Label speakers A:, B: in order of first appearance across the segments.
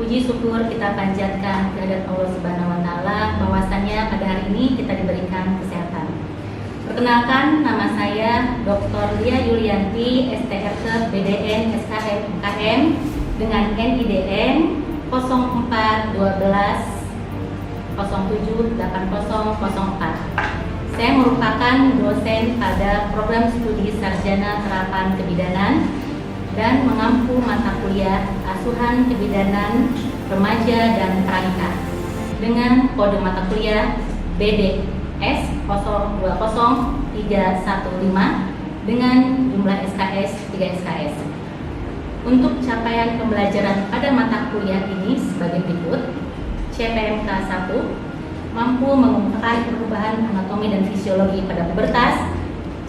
A: Puji syukur kita panjatkan kehadirat Allah Subhanahu wa Ta'ala bahwasannya pada hari ini kita diberikan kesehatan. Perkenalkan, nama saya Dr. Lia Yulianti, STRK BDN SKM UKM dengan NIDN 0412078004. Saya merupakan dosen pada program studi sarjana terapan kebidanan dan mengampu mata kuliah asuhan kebidanan remaja dan pranikah dengan kode mata kuliah BDS 020315 dengan jumlah SKS 3 SKS. Untuk capaian pembelajaran pada mata kuliah ini sebagai berikut. CPMK 1 mampu mengungkapkan perubahan anatomi dan fisiologi pada pubertas.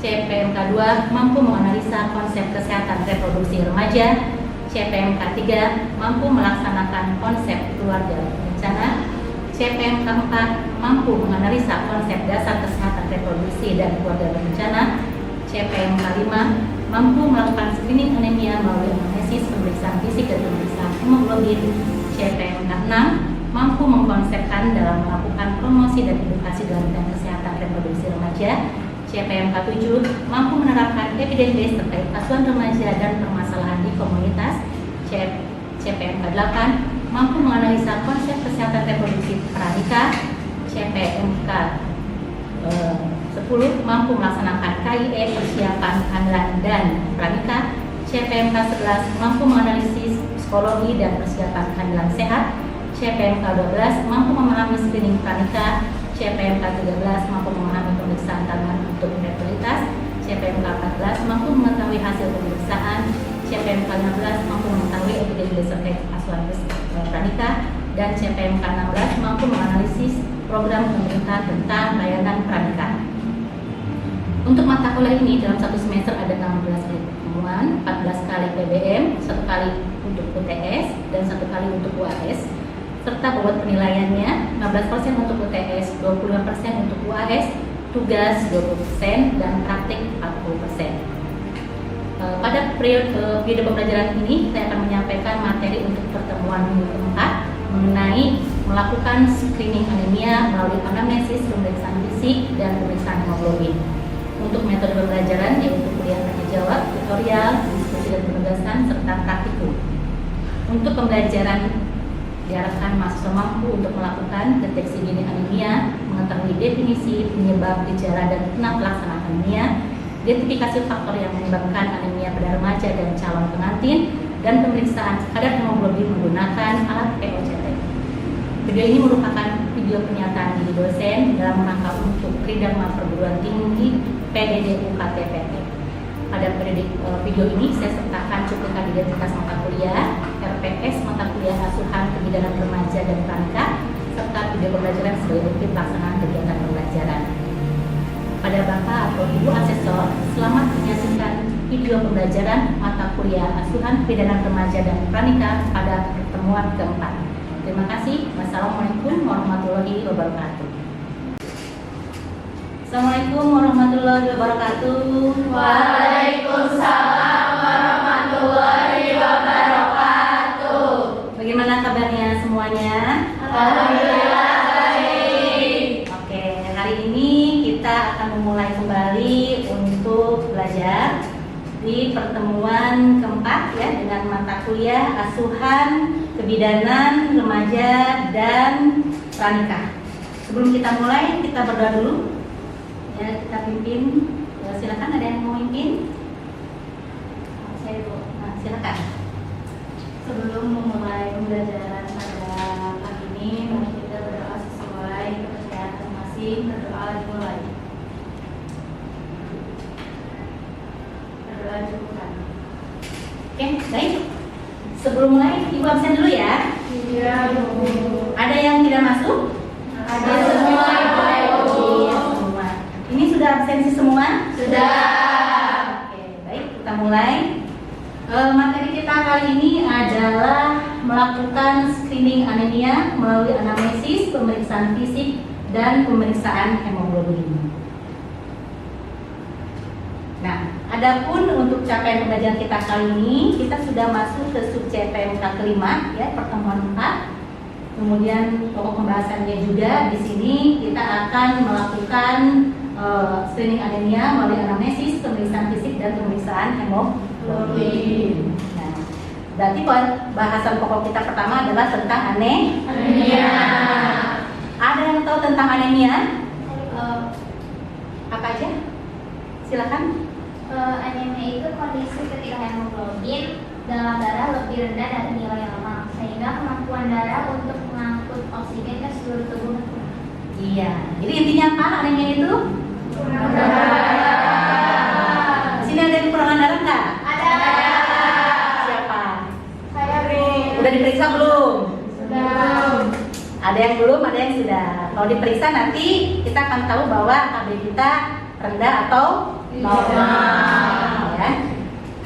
A: CPMK 2 mampu menganalisa konsep kesehatan reproduksi remaja. CPMK 3 mampu melaksanakan konsep keluarga berencana. CPMK 4 mampu menganalisa konsep dasar kesehatan reproduksi dan keluarga berencana. CPMK 5 mampu melakukan screening anemia melalui anamnesis, pemeriksaan fisik dan pemeriksaan hemoglobin. CPMK 6 mampu mengkonsepkan dalam melakukan promosi dan edukasi dalam bidang kesehatan reproduksi remaja. CPMK 7 mampu menerapkan evidence base terkait asuhan remaja dan permasalahan di komunitas. CPMK 8 mampu menganalisa konsep kesehatan reproduksi pranikah. CPMK 10 mampu melaksanakan KIE persiapan kehamilan dan pranikah. CPMK 11 mampu menganalisis psikologi dan persiapan kehamilan sehat. CPMK 12 mampu memahami screening pranikah. CPMK 13 mampu memahami pemeriksaan kandungan untuk fertilitas. CPMK 14 mampu mengetahui hasil pemeriksaan. CPMK 16 mampu mengetahui evidence terkait asuhan pranikah. Dan CPMK 16 mampu menganalisis program pemerintah tentang layanan pranikah. Untuk mata kuliah ini dalam satu semester ada 16 kali pertemuan, 14 kali PBM, 1 kali untuk UTS dan 1 kali untuk UAS. Serta bobot penilaiannya 15% untuk UTS, 25% untuk UAS, tugas 20% dan praktik 40%. Pada periode pembelajaran ini saya akan menyampaikan materi untuk pertemuan minggu keempat mengenai melakukan screening anemia melalui anamnesis, pemeriksaan fisik dan pemeriksaan hemoglobin. Untuk metode pembelajaran yaitu kuliah tanya jawab, tutorial, diskusi dan penugasan serta praktikum. Untuk pembelajaran diharapkan mahasiswa mampu untuk melakukan deteksi dini anemia, mengetahui definisi, penyebab, gejala, dan pelaksanaan anemia, identifikasi faktor yang menyebabkan anemia pada remaja dan calon pengantin, dan pemeriksaan kadar hemoglobin menggunakan alat POCT. Video ini merupakan video pernyataan diri dosen dalam rangka untuk Tridharma Perguruan Tinggi PDD UKT-PT. Pada video ini saya sertakan cuplikan identitas mata kuliah, RPS mata kuliah asuhan kebidanan remaja dan pranikah, serta video pembelajaran sebagai bukti pelaksanaan kegiatan pembelajaran. Pada Bapak atau Ibu asesor, selamat menyaksikan video pembelajaran mata kuliah asuhan kebidanan remaja dan pranikah pada pertemuan keempat. Terima kasih. Wassalamualaikum warahmatullahi wabarakatuh. Assalamualaikum warahmatullahi wabarakatuh.
B: Waalaikumsalam warahmatullahi wabarakatuh.
A: Bagaimana kabarnya semuanya?
B: Alhamdulillah baik.
A: Oke, hari ini kita akan memulai kembali untuk belajar di pertemuan keempat ya dengan mata kuliah asuhan kebidanan remaja dan pranikah. Sebelum kita mulai, kita berdoa dulu. Ya, kita pimpin. Silakan, ada yang mau mimpin? Saya Bu. Nah, silakan.
B: Sebelum memulai pembelajaran pada pagi ini, mari kita berdoa sesuai kepercayaan masing-masing. Berdoa dimulai. Berdoa cukupkan.
A: Oke, baik. Sebelum mulai, Ibu absen dulu ya.
B: Iya, Bu.
A: Ada yang tidak masuk?
B: Ada semua, Ibu.
A: Iya, semua. Ini sudah absensi semua?
B: Sudah.
A: Oke, baik, kita mulai. Materi kita kali ini adalah melakukan screening anemia melalui anamnesis, pemeriksaan fisik, dan pemeriksaan hemoglobin. Nah, ada Adapun untuk capaian pembelajaran kita kali ini, kita sudah masuk ke sub CPMK kelima, ya, pertemuan 4. Kemudian pokok pembahasannya juga di sini kita akan melakukan screening anemia melalui anamnesis, pemeriksaan fisik dan pemeriksaan hemoglobin. Nah, berarti bahasan pokok kita pertama adalah tentang anemia. Ada yang tahu tentang anemia? Apa aja? Silakan.
B: Anemia itu kondisi ketika hemoglobin dalam darah lebih rendah dari nilai normal, sehingga kemampuan darah untuk mengangkut oksigen ke seluruh tubuh berkurang.
A: Iya. Jadi intinya apa anemia itu?
B: Kurang darah.
A: Di sini ada yang kekurangan darah nggak?
B: Ada.
A: Siapa?
B: Saya Bri.
A: Udah diperiksa belum?
B: Sudah.
A: Ada yang belum, ada yang sudah. Kalau diperiksa nanti kita akan tahu bahwa KB kita rendah atau normal, ya.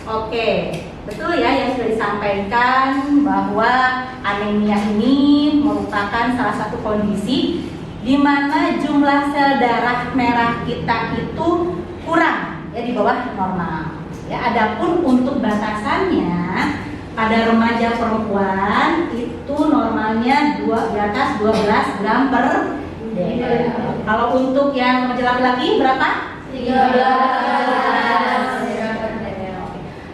A: Oke, betul ya yang sudah disampaikan bahwa anemia ini merupakan salah satu kondisi di mana jumlah sel darah merah kita itu kurang, ya, di bawah normal. Ya, adapun untuk batasannya pada remaja perempuan itu normalnya di atas 12 gram per dl. Kalau untuk yang remaja laki-laki berapa? 13.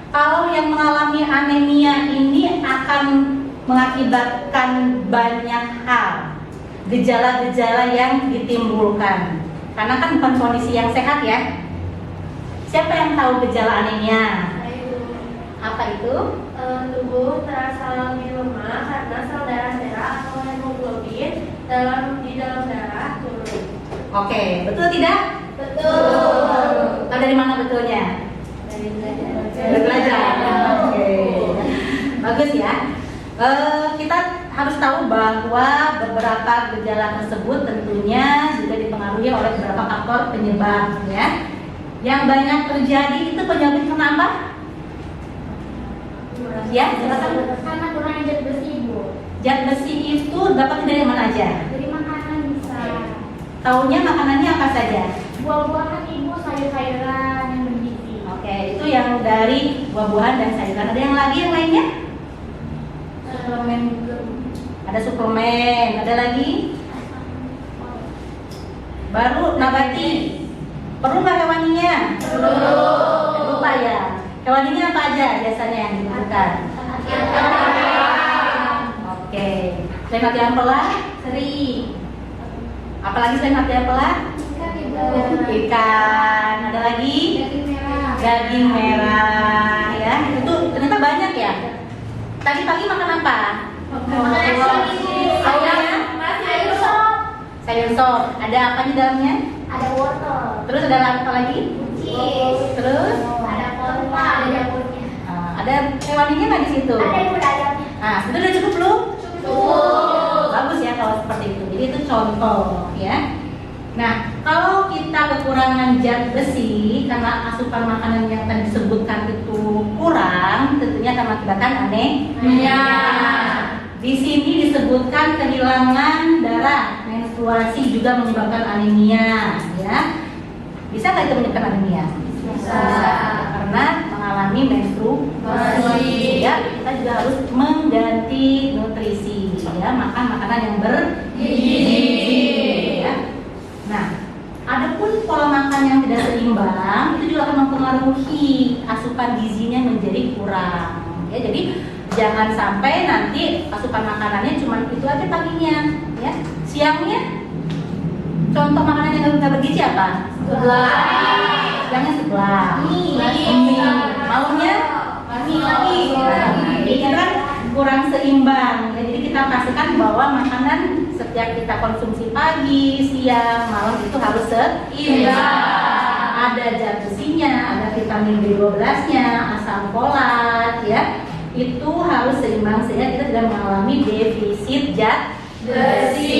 A: Kalau yang mengalami anemia ini akan mengakibatkan banyak hal, gejala-gejala yang ditimbulkan. Karena kan bukan kondisi yang sehat, ya. Siapa yang tahu gejala anemia? Apa itu?
B: Tubuh terasa lebih lemah karena sel darah merah atau hemoglobin di dalam darah turun.
A: Oke, betul tidak?
B: Betul.
A: Tahu dari mana betulnya?
B: Dari belajar.
A: Dari belajar. Oke. Bagus ya. Kita harus tahu bahwa beberapa gejala tersebut tentunya juga dipengaruhi oleh beberapa faktor penyebab, ya. Yang banyak terjadi itu penyebab kenapa? Ya, silakan.
B: Karena kurang zat besi, Bu.
A: Zat besi itu dapat dari mana aja?
B: Dari makanan bisa.
A: Taunya makanannya apa saja?
B: Buah-buahan, Ibu, sayur-sayuran yang bergizi.
A: Oke, itu yang dari buah-buahan dan sayuran. Ada yang lagi yang lainnya?
B: Suplemen juga.
A: Ada suplemen, ada lagi? Baru nabati. Perlu nggak hewaninya?
B: Perlu.
A: Lupa ya. Hewaninya apa aja biasanya yang dibutuhkan? Oke. Selain mati ampela?
B: Seri.
A: Apalagi selain mati ampela?
B: Ikan, Ibu.
A: Ikan. Ada lagi?
B: Daging merah.
A: Daging merah, ya. Itu ternyata banyak ya. Tadi pagi makan apa?
B: Sayur sop.
A: Sayur sop. Ada apa di dalamnya?
B: Ada wortel.
A: Terus ada apa lagi?
B: Cheese.
A: Terus
B: Ada korma, ada jamurnya.
A: ada hewaninya nggak di situ?
B: Ada yang berayamnya.
A: Nah, itu udah cukup belum?
B: Cukup.
A: Bagus ya kalau seperti itu. Jadi itu contoh, ya. Nah, kalau kita kekurangan zat besi karena asupan makanan yang tadi disebutkan itu kurang, tentunya akan mengakibatkan anemia. Di sini disebutkan kehilangan darah, menstruasi juga menyebabkan anemia, ya. Bisa nggak itu menyebabkan anemia?
B: Bisa.
A: Karena mengalami menstruasi, ya. Kita juga harus mengganti nutrisi, ya, makan makanan yang bergizi, ya. Nah, adapun pola makan yang tidak seimbang itu juga akan mempengaruhi asupan gizinya menjadi kurang. Ya, jadi jangan sampai nanti asupan makanannya cuma itu aja paginya, ya. Siangnya contoh makanan yang nggak bergizi apa? Siangnya sebelah. Mie. Malamnya mie lagi. Jadi kan kurang seimbang. Ya, jadi kita pastikan bahwa makanan setiap kita konsumsi pagi, siang, malam itu harus seimbang. Ada zat besinya, ada vitamin B12-nya, asam folat, ya. Itu harus seimbang sehingga kita tidak mengalami defisit zat besi.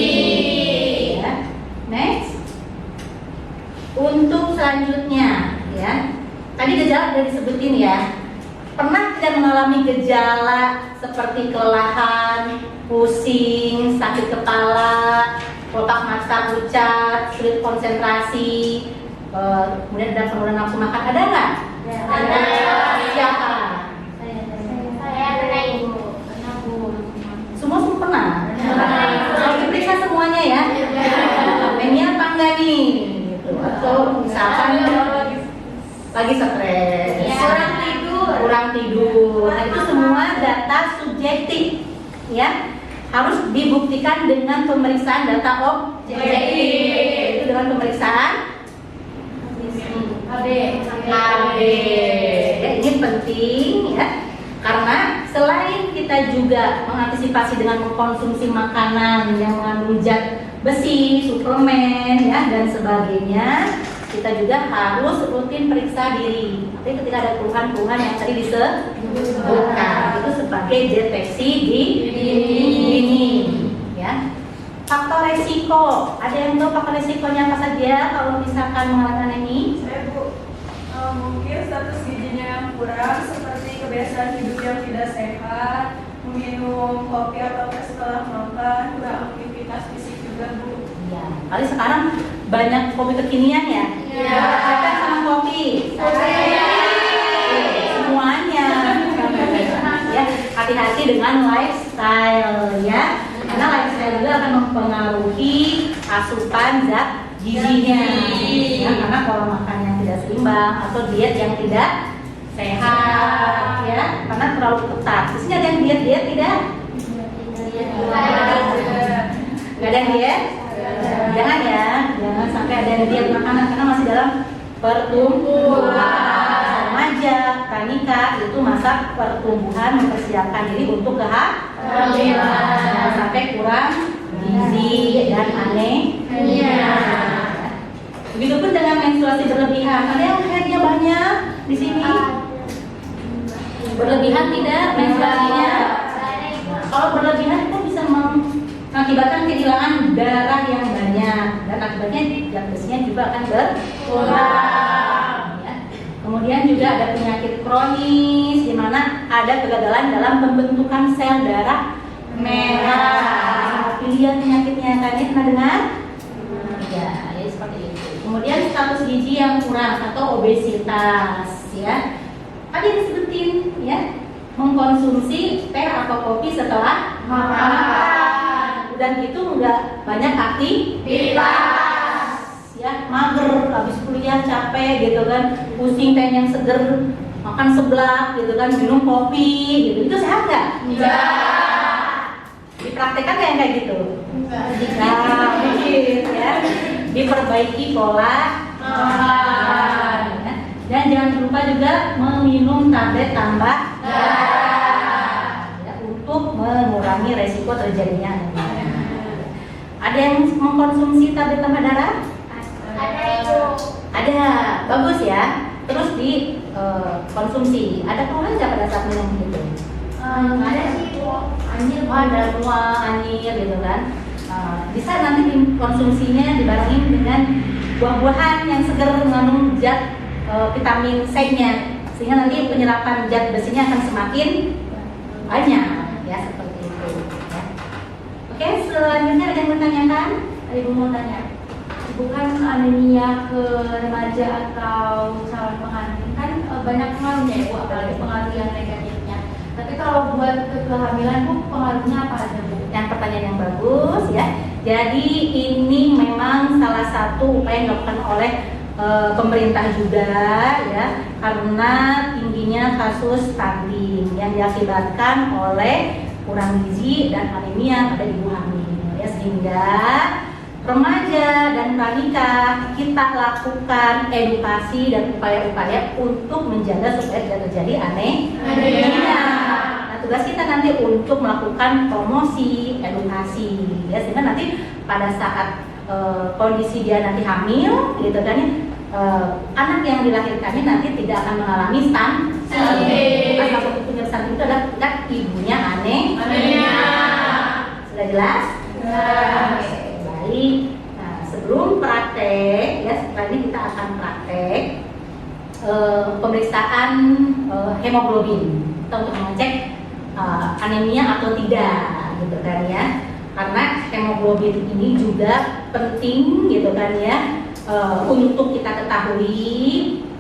A: Ya. Next. Untuk selanjutnya, ya. Tadi gejala sudah disebutin, ya. Pernah tidak mengalami gejala seperti kelelahan, pusing, sakit kepala, kelopak mata pucat, sulit konsentrasi, kemudian ada penurunan nafsu makan, ada nggak? Siapa?
B: Saya pernah ibu.
A: Semua pernah? Kalau diperiksa semuanya ya. Anemia apa enggak nih? Gitu. Atau misalkan lagi stres, kurang tidur. Nah, itu semua data subjektif, ya. Harus dibuktikan dengan pemeriksaan data objektif. Itu dengan pemeriksaan AB. Ya, ini penting ya. Karena selain kita juga mengantisipasi dengan mengkonsumsi makanan yang mengandung zat besi, suplemen ya dan sebagainya, kita juga harus rutin periksa diri. Tapi ketika ada keluhan-keluhan yang tadi disebutkan, itu sebagai deteksi dini ya. Faktor resiko, ada yang tahu faktor resikonya apa saja kalau misalkan mengalami anemia?
C: Saya Bu, mungkin status gizinya yang kurang seperti kebiasaan hidup yang tidak sehat, meminum kopi atau teh setelah makan, kurang aktivitas fisik juga Bu.
A: Ya, kali sekarang banyak kopi kekinian ya.
C: Iya.
A: Siapa yang senang kopi?
C: Saya.
A: Semuanya. Ya, hati-hati dengan lifestyle ya. Karena lifestyle juga akan mempengaruhi asupan zat gizinya. Ya, karena pola makan yang tidak seimbang atau diet yang tidak sehat ya, karena terlalu ketat. Di sini ada yang diet tidak? Nggak ada yang diet? Jangan ya, jangan sampai ada yang diet makanan karena masih dalam pertumbuhan. Remaja, pranikah itu masa pertumbuhan mempersiapkan diri untuk kehamilan. Jangan sampai kurang gizi dan anemia. Begitupun dengan menstruasi berlebihan. Ada yang haidnya banyak di sini? Berlebihan tidak menstruasinya? Kalau berlebihan itu bisa mengakibatkan kehilangan darah yang banyak dan akibatnya zat besinya juga akan berkurang. Ya. Kemudian juga ada penyakit kronis di mana ada kegagalan dalam pembentukan sel darah merah. Pilihan penyakitnya tadi pernah dengar? Ya, seperti itu. Kemudian status gizi yang kurang atau obesitas, ya. Tadi disebutin, ya, mengkonsumsi teh atau kopi setelah makan. Dan itu enggak banyak aktivitas, ya, mager, habis kuliah capek gitu kan, pusing pengen yang seger, makan seblak gitu kan, minum kopi gitu. Itu sehat nggak?
C: Enggak.
A: Dipraktekkan nggak yang kayak gitu?
C: Enggak.
A: Nah, ya. Diperbaiki pola makan, ya. Dan jangan lupa juga meminum tablet tambah darah ya, untuk mengurangi resiko terjadinya anemia. Ada yang mengkonsumsi tablet tambah darah?
B: Ada Ibu.
A: Ada, bagus ya. Terus di konsumsi. Ada keluhan nggak pada saat minum itu?
B: Ada sih Bu.
A: Anjir, ada mual, anjir gitu kan. Bisa nanti konsumsinya dibarengin dengan buah-buahan yang segar mengandung zat vitamin C-nya, sehingga nanti penyerapan zat besinya akan semakin banyak, ya seperti itu. Ya. Oke, selanjutnya ada yang menanyakan? Ada Ibu mau tanya?
D: Bukan anemia ke remaja atau calon pengantin kan banyak pengaruhnya ya Bu, apalagi pengaruh yang negatifnya. Tapi kalau buat kehamilan Bu, pengaruhnya apa aja Bu?
A: Yang pertanyaan yang bagus ya. Jadi ini memang salah satu upaya yang dilakukan oleh pemerintah juga ya, karena tingginya kasus stunting yang diakibatkan oleh kurang gizi dan anemia pada ibu hamil ya, sehingga remaja dan pranikah kita lakukan edukasi dan upaya-upaya untuk menjaga supaya tidak terjadi anemia. Nah, tugas kita nanti untuk melakukan promosi, edukasi ya, sehingga nanti pada saat kondisi dia nanti hamil gitu kan ya, anak yang dilahirkannya nanti tidak akan mengalami stunting. Salah satu penyebab stunting itu adalah ketika ibunya anemia. Sudah jelas? Oke, baik. Nah, sebelum praktek ya, setelah ini kita akan praktek pemeriksaan hemoglobin kita untuk mengecek anemia atau tidak gitu kan ya. Karena hemoglobin ini juga penting gitu kan ya, untuk kita ketahui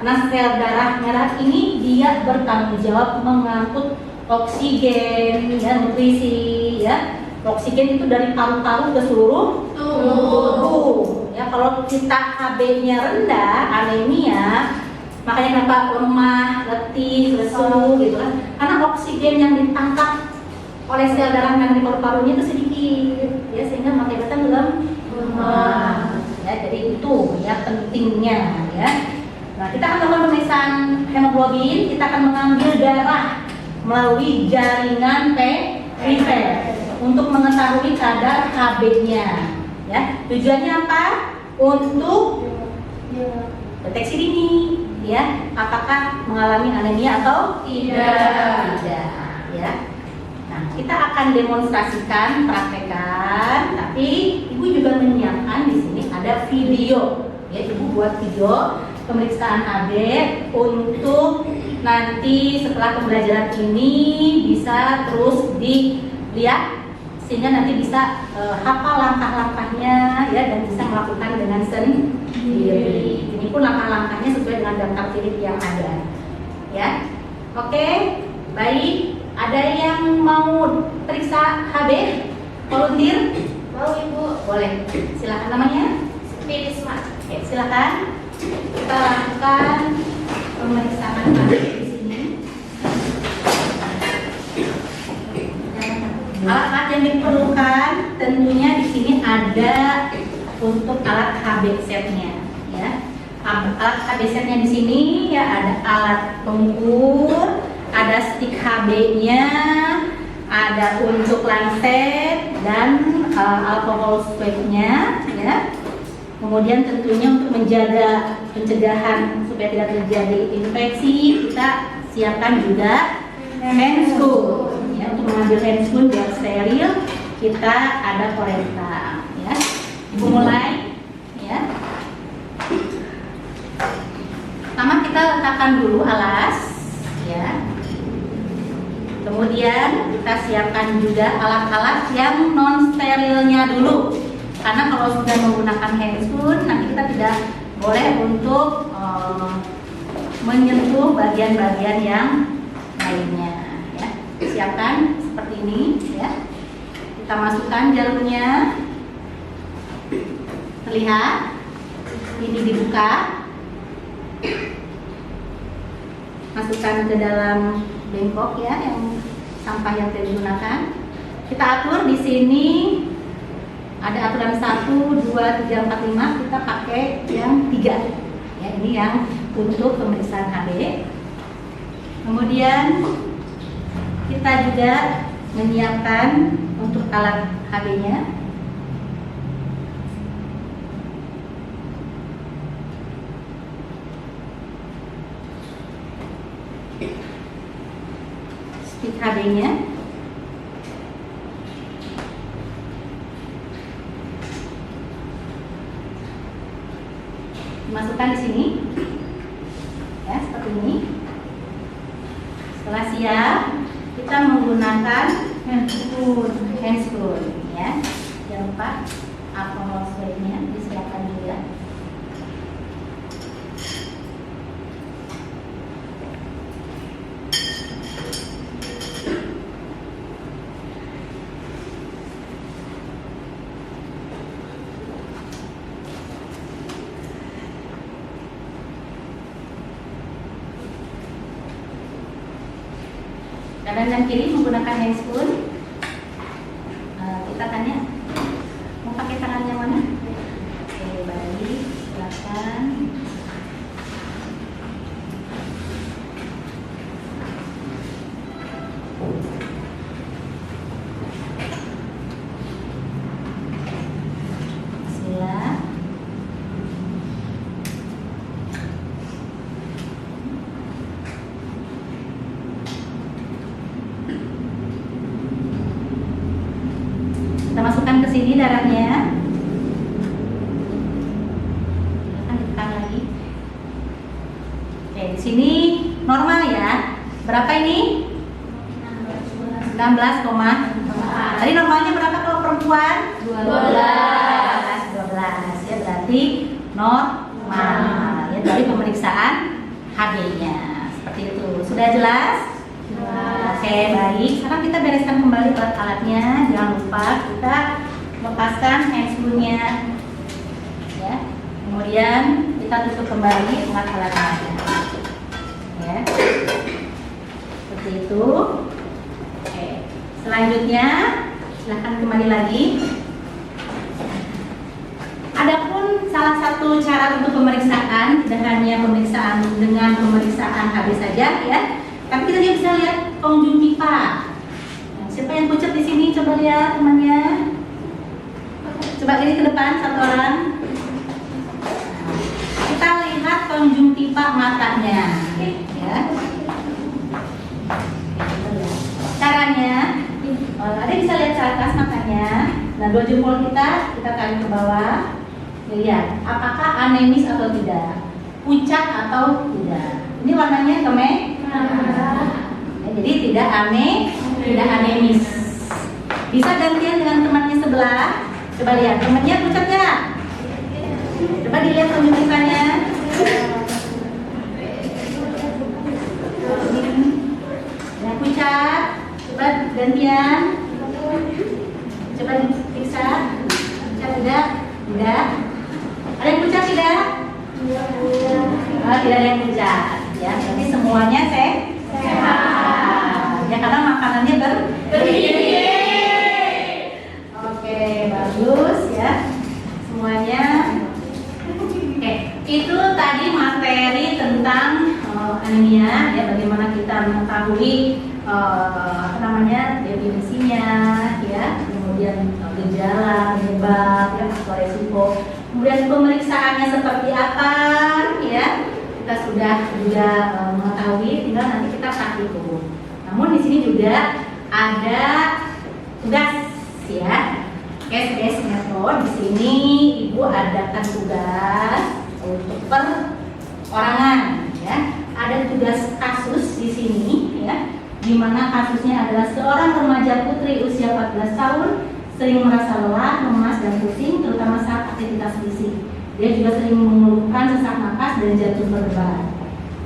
A: Karena sel darah merah ini dia bertanggung jawab mengangkut oksigen, ya, nutrisi, ya. Oksigen itu dari paru-paru ke seluruh tubuh. Ya, kalau kita Hb-nya rendah, anemia, makanya kenapa lemah, letih, lesu, gitu kan? Karena oksigen yang ditangkap oleh sel darah merah di paru-parunya itu sedikit, ya, sehingga mengakibatkan lemah. Ya, jadi itu ya pentingnya, ya. Nah, kita akan melakukan pemeriksaan hemoglobin. Kita akan mengambil darah melalui jaringan perifer untuk mengetahui kadar Hb-nya. Ya, tujuannya apa? Untuk deteksi dini, ya, apakah mengalami anemia atau tidak. Ya. Nah, kita akan demonstrasikan, praktekkan, tapi ibu juga menyiapkan di sini ada video. Ya, ibu buat video pemeriksaan Hb untuk nanti setelah pembelajaran ini bisa terus dilihat sehingga nanti bisa hafal langkah-langkahnya, ya, dan bisa melakukan dengan sendiri. Ini pun langkah-langkahnya sesuai dengan daftar tilik yang ada, ya. Oke, baik. Ada yang mau periksa Hb? Volunteer?
B: Mau Ibu?
A: Boleh. Silakan, namanya?
B: Filisma.
A: Oke, silakan. Kita lakukan pemeriksaan Hb di sini. Alat-alat yang diperlukan tentunya di sini ada untuk alat Hb setnya, ya. Alat Hb setnya di sini ya ada alat pengukur, ada stick Hb-nya, ada unjuk lancet dan alkohol swab-nya, ya. Kemudian tentunya untuk menjaga pencegahan supaya tidak terjadi infeksi, kita siapkan juga handscoon. Ya, untuk mengambil handscoon biar steril, kita ada korenta, ya. Ibu mulai, ya. Pertama kita letakkan dulu alas, ya. Kemudian kita siapkan juga alat-alat yang non sterilnya dulu. Karena kalau sudah menggunakan handscoon, nanti kita tidak boleh untuk menyentuh bagian-bagian yang lainnya, ya. Siapkan seperti ini, ya. Kita masukkan jarumnya. Terlihat? Ini dibuka. Masukkan ke dalam bengkok, ya, yang sampah yang tidak digunakan. Kita atur di sini. Ada aturan 1, 2, 3, 4, 5. Kita pakai yang 3. Ya, ini yang untuk pemeriksaan Hb. Kemudian kita juga menyiapkan untuk alat Hb-nya. Stick Hb-nya. Masukkan di sini, ya, seperti ini. Setelah siap, kita menggunakan handscoon, ya. Jangan lupa alkohol swab-nya disiapkan juga. Kanan dan kiri menggunakan handscoon. Kita tanya, mau pakai tangan yang mana? Oke, baik, silakan. Bismillah. Kita masukkan ke sini darahnya. Akan ditekan lagi. Oke, di sini normal, ya. Berapa ini? 16, tadi normalnya berapa kalau perempuan? 12. Ya, berarti normal. Ya, dari pemeriksaan HB-nya. Seperti itu. Sudah jelas? Oke, baik. Sekarang kita bereskan kembali alat-alatnya. Jangan lupa kita lepaskan handscoon-nya. Ya. Kemudian kita tutup kembali alat-alatnya. Ya. Seperti itu. Oke. Selanjutnya, silahkan kembali lagi. Adapun salah satu cara untuk pemeriksaan, tidak hanya pemeriksaan dengan pemeriksaan HB saja, ya, tapi kita juga bisa lihat pengunjung pipa. Nah, siapa yang pucat di sini? Coba lihat temannya. Coba ini ke depan satu orang. Nah, kita lihat pengunjung pipa matanya, ya. Caranya, ada bisa lihat ke atas matanya. Nah, 2 jempol kita tarik ke bawah. Lihat, apakah anemis atau tidak, pucat atau tidak. Ini warnanya kemerah. Ya, jadi tidak anemis. Bisa gantian dengan temannya sebelah. Coba lihat, temannya pucat nggak? Coba dilihat penunjukannya. Yang pucat, coba gantian. Coba diperiksa. Pucat tidak? Tidak. Ada yang pucat tidak? Tidak ada yang pucat. Ya, jadi semuanya sehat. Ya, karena makanannya Oke, bagus ya. Semuanya. Oke, itu tadi materi tentang anemia. Ya, bagaimana kita mengetahui definisinya, ya, kemudian gejala, penyebab, ya, faktor resiko. Kemudian pemeriksaannya seperti apa, ya, kita sudah juga mengetahui. Tinggal nanti kita praktikum. Namun di sini juga ada tugas, ya, case-based method. Di sini Ibu adakan tugas untuk perorangan, ya. Ada tugas kasus di sini, ya, di mana kasusnya adalah seorang remaja putri usia 14 tahun sering merasa lelah, lemas, dan pusing, terutama saat aktivitas fisik. Dia juga sering mengeluhkan sesak napas dan jantung berdebar.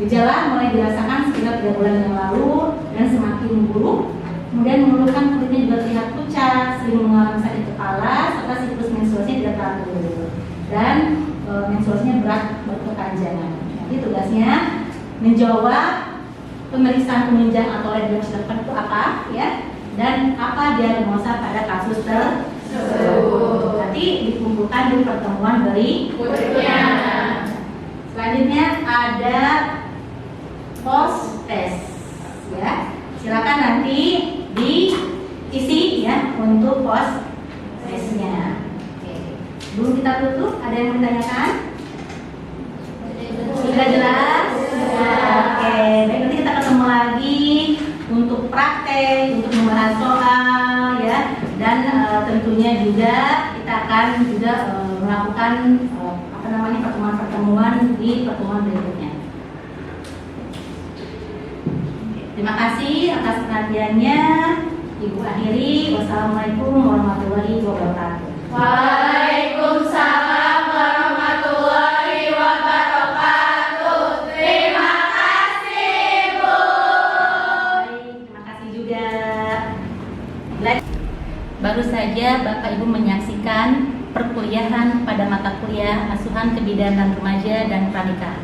A: Gejala mulai dirasakan sekitar 3 bulan yang lalu dan semakin buruk. Kemudian mengeluhkan kulitnya juga terlihat pucat, sering mengalami sakit kepala, serta siklus menstruasinya tidak teratur dan menstruasinya berat berkepanjangan. Nanti tugasnya menjawab pemeriksaan penunjang atau radiologi itu apa, ya, dan apa diagnosa pada kasus tersebut. Nanti dikumpulkan di pertemuan berikutnya. Selanjutnya ada post test, ya. Silakan nanti diisi, ya, untuk post testnya. Oke. Sebelum kita tutup, ada yang menanyakan? Sudah jelas? Oke, baik, nanti kita ketemu lagi untuk praktek, untuk membahas soal, ya, dan tentunya juga kita akan juga melakukan pertemuan-pertemuan di pertemuan berikutnya. Terima kasih atas perhatiannya. Ibu akhiri. Wassalamualaikum warahmatullahi wabarakatuh.
D: Waalaikumsalam warahmatullahi wabarakatuh. Terima kasih, Bu.
A: Baik, terima kasih juga. Baru saja Bapak Ibu menyaksikan perkuliahan pada mata kuliah Asuhan Kebidanan Remaja dan Pernikahan.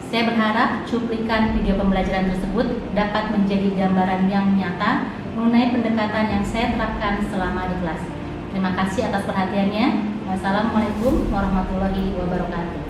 A: Saya berharap cuplikan video pembelajaran tersebut dapat menjadi gambaran yang nyata mengenai pendekatan yang saya terapkan selama di kelas. Terima kasih atas perhatiannya. Wassalamualaikum warahmatullahi wabarakatuh.